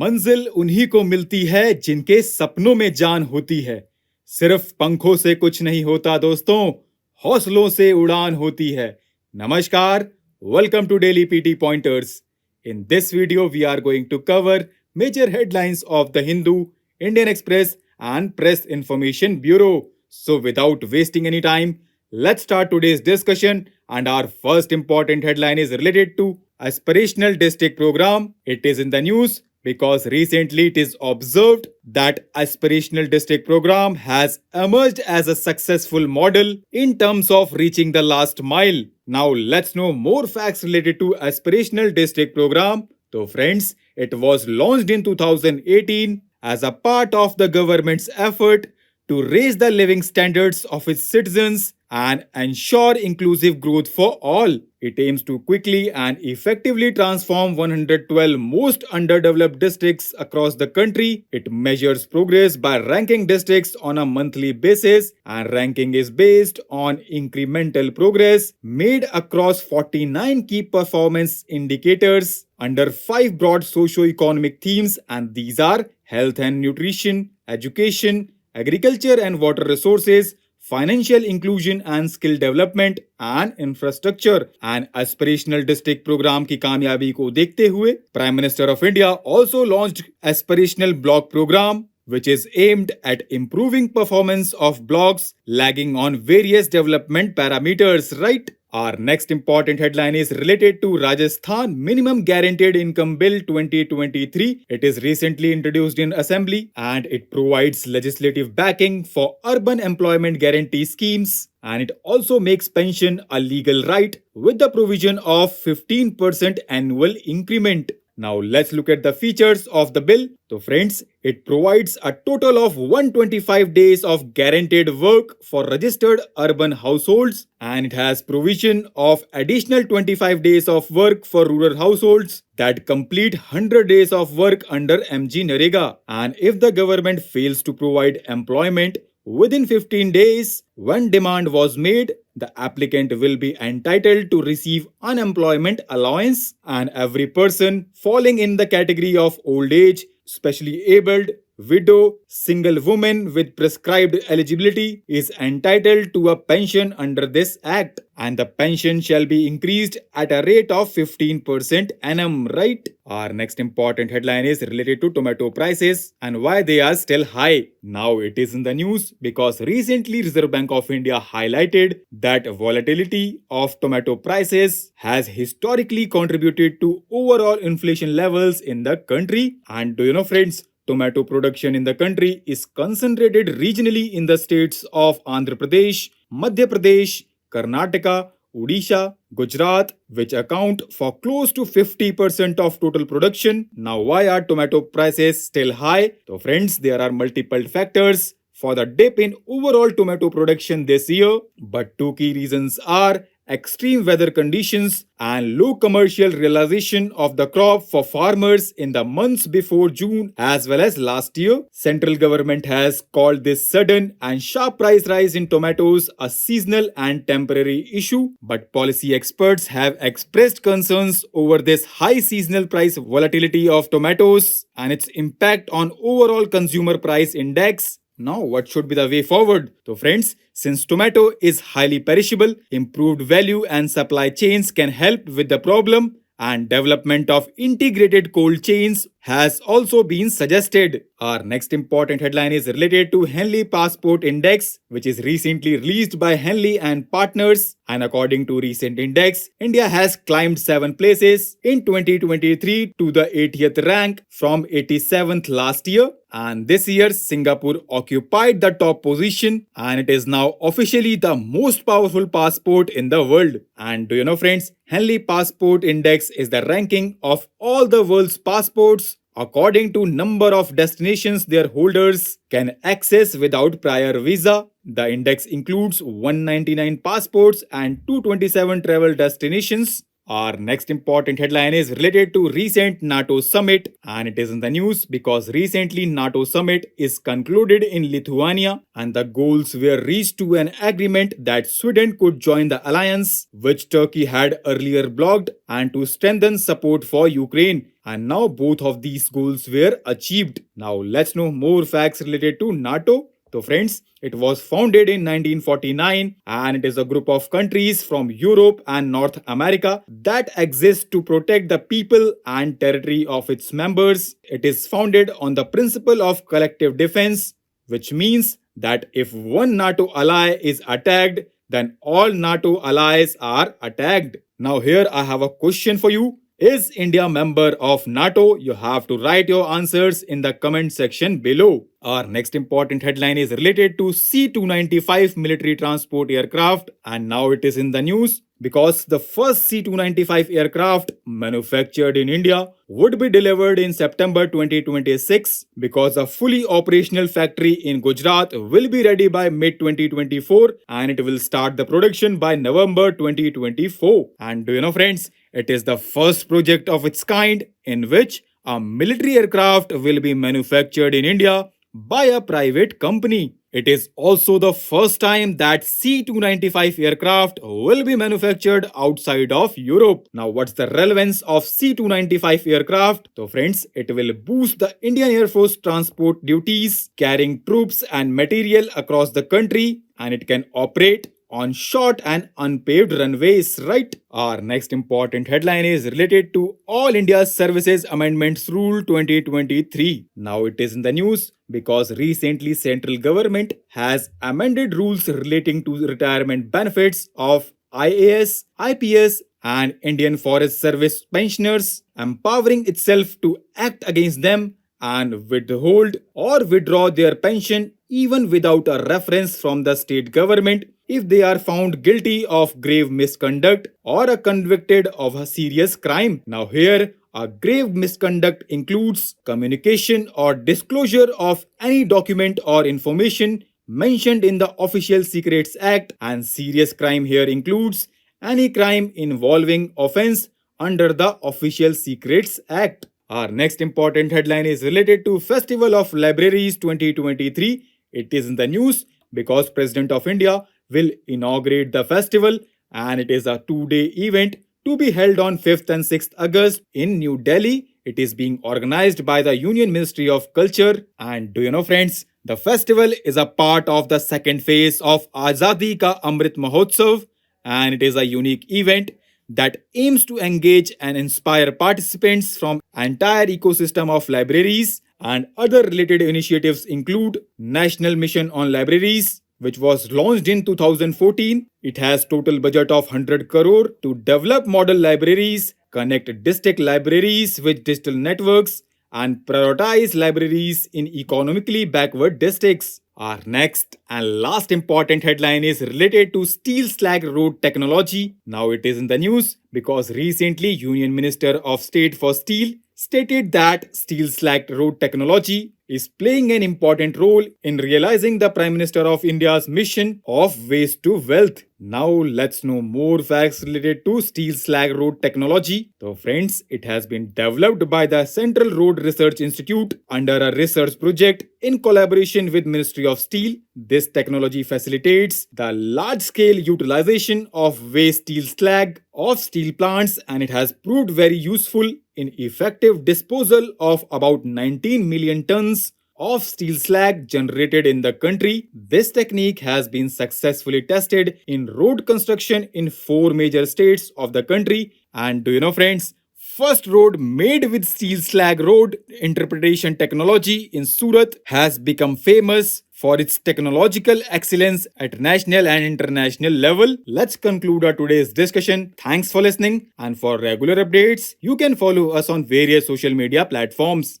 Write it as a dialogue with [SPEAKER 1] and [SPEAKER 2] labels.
[SPEAKER 1] मंजिल उन्हीं को मिलती है जिनके सपनों में जान होती है। सिर्फ पंखों से कुछ नहीं होता दोस्तों, हौसलों से उड़ान होती है। नमस्कार, welcome to Daily PT Pointers. In this video, we are going to cover major headlines of the Hindu, Indian Express and Press Information Bureau. So without wasting any time, let's start today's discussion, and our first important headline is related to Aspirational District Program. It is in the news because recently it is observed that Aspirational District Program has emerged as a successful model in terms of reaching the last mile. Now let's know more facts related to Aspirational District Program. So friends, it was launched in 2018 as a part of the government's effort to raise the living standards of its citizens and ensure inclusive growth for all. It aims to quickly and effectively transform 112 most underdeveloped districts across the country. It measures progress by ranking districts on a monthly basis, and ranking is based on incremental progress made across 49 key performance indicators under 5 broad socio-economic themes, and these are health and nutrition, education, agriculture and water resources, financial inclusion and skill development and infrastructure. And aspirational district program की कामयाबी को देखते हुए Prime Minister of India also launched aspirational block program, which is aimed at improving performance of blocks lagging on various development parameters, right? Our next important headline is related to Rajasthan Minimum Guaranteed Income Bill 2023. It is recently introduced in Assembly and it provides legislative backing for urban employment guarantee schemes, and it also makes pension a legal right with the provision of 15% annual increment. Now let's look at the features of the bill. So friends, it provides a total of 125 days of guaranteed work for registered urban households, and it has provision of additional 25 days of work for rural households that complete 100 days of work under MG Narega. And if the government fails to provide employment within 15 days when demand was made, the applicant will be entitled to receive unemployment allowance, and every person falling in the category of old age, specially abled, widow, single woman with prescribed eligibility is entitled to a pension under this act, and the pension shall be increased at a rate of 15% annum, right? Our next important headline is related to tomato prices and why they are still high. Now it is in the news because recently Reserve Bank of India highlighted that volatility of tomato prices has historically contributed to overall inflation levels in the country. And do you know friends, tomato production in the country is concentrated regionally in the states of Andhra Pradesh, Madhya Pradesh, Karnataka, Odisha, Gujarat, which account for close to 50% of total production. Now, why are tomato prices still high? So friends, there are multiple factors for the dip in overall tomato production this year, but two key reasons are extreme weather conditions and low commercial realization of the crop for farmers in the months before June as well as last year. Central government has called this sudden and sharp price rise in tomatoes a seasonal and temporary issue, but policy experts have expressed concerns over this high seasonal price volatility of tomatoes and its impact on overall consumer price index. Now, what should be the way forward? So friends, since tomato is highly perishable, improved value and supply chains can help with the problem, and development of integrated cold chains has also been suggested. Our next important headline is related to Henley Passport Index, which is recently released by Henley and partners. And according to recent index, India has climbed 7 places in 2023 to the 80th rank from 87th last year. And this year, Singapore occupied the top position, and it is now officially the most powerful passport in the world. And do you know friends, Henley Passport Index is the ranking of all the world's passports according to number of destinations their holders can access without prior visa. The index includes 199 passports and 227 travel destinations. Our next important headline is related to recent NATO summit, and it is in the news because recently NATO summit is concluded in Lithuania and the goals were reached to an agreement that Sweden could join the alliance which Turkey had earlier blocked and to strengthen support for Ukraine. And now both of these goals were achieved. Now let's know more facts related to NATO. So friends, it was founded in 1949 and it is a group of countries from Europe and North America that exists to protect the people and territory of its members. It is founded on the principle of collective defense, which means that if one NATO ally is attacked, then all NATO allies are attacked. Now here I have a question for you. Is India member of NATO? You have to write your answers in the comment section below. Our next important headline is related to C-295 military transport aircraft and now it is in the news because the first C-295 aircraft manufactured in India would be delivered in September 2026 because a fully operational factory in Gujarat will be ready by mid-2024 and it will start the production by November 2024. And do you know friends, it is the first project of its kind in which a military aircraft will be manufactured in India by a private company. It is also the first time that C-295 aircraft will be manufactured outside of Europe. Now, what's the relevance of C-295 aircraft? So friends, it will boost the Indian Air Force transport duties, carrying troops and material across the country, and it can operate on short and unpaved runways, right? Our next important headline is related to All India Services Amendments Rule 2023. Now it is in the news because recently central government has amended rules relating to retirement benefits of IAS, IPS and Indian Forest Service pensioners, empowering itself to act against them and withhold or withdraw their pension even without a reference from the state government if they are found guilty of grave misconduct or are convicted of a serious crime. Now here, a grave misconduct includes communication or disclosure of any document or information mentioned in the Official Secrets Act, and serious crime here includes any crime involving offense under the Official Secrets Act. Our next important headline is related to Festival of Libraries 2023. It is in the news because President of India will inaugurate the festival and it is a 2-day event to be held on 5th and 6th August in New Delhi. It is being organized by the Union Ministry of Culture. And do you know friends, the festival is a part of the second phase of Azadi Ka Amrit Mahotsav and it is a unique event that aims to engage and inspire participants from entire ecosystem of libraries, and other related initiatives include National Mission on Libraries, which was launched in 2014. It has total budget of 100 crore to develop model libraries, connect district libraries with digital networks, and prioritize libraries in economically backward districts. Our next and last important headline is related to steel slag road technology. Now it is in the news because recently Union Minister of State for Steel stated that steel slag road technology is playing an important role in realizing the Prime Minister of India's mission of waste to wealth. Now let's know more facts related to steel slag road technology. So friends, it has been developed by the Central Road Research Institute under a research project in collaboration with Ministry of Steel. This technology facilitates the large-scale utilization of waste steel slag of steel plants and it has proved very useful in effective disposal of about 19 million tons of steel slag generated in the country. This technique has been successfully tested in road construction in 4 major states of the country. And do you know friends, first road made with steel slag road interpretation technology in Surat has become famous for its technological excellence at national and international level. Let's conclude our today's discussion. Thanks for listening, and for regular updates, you can follow us on various social media platforms.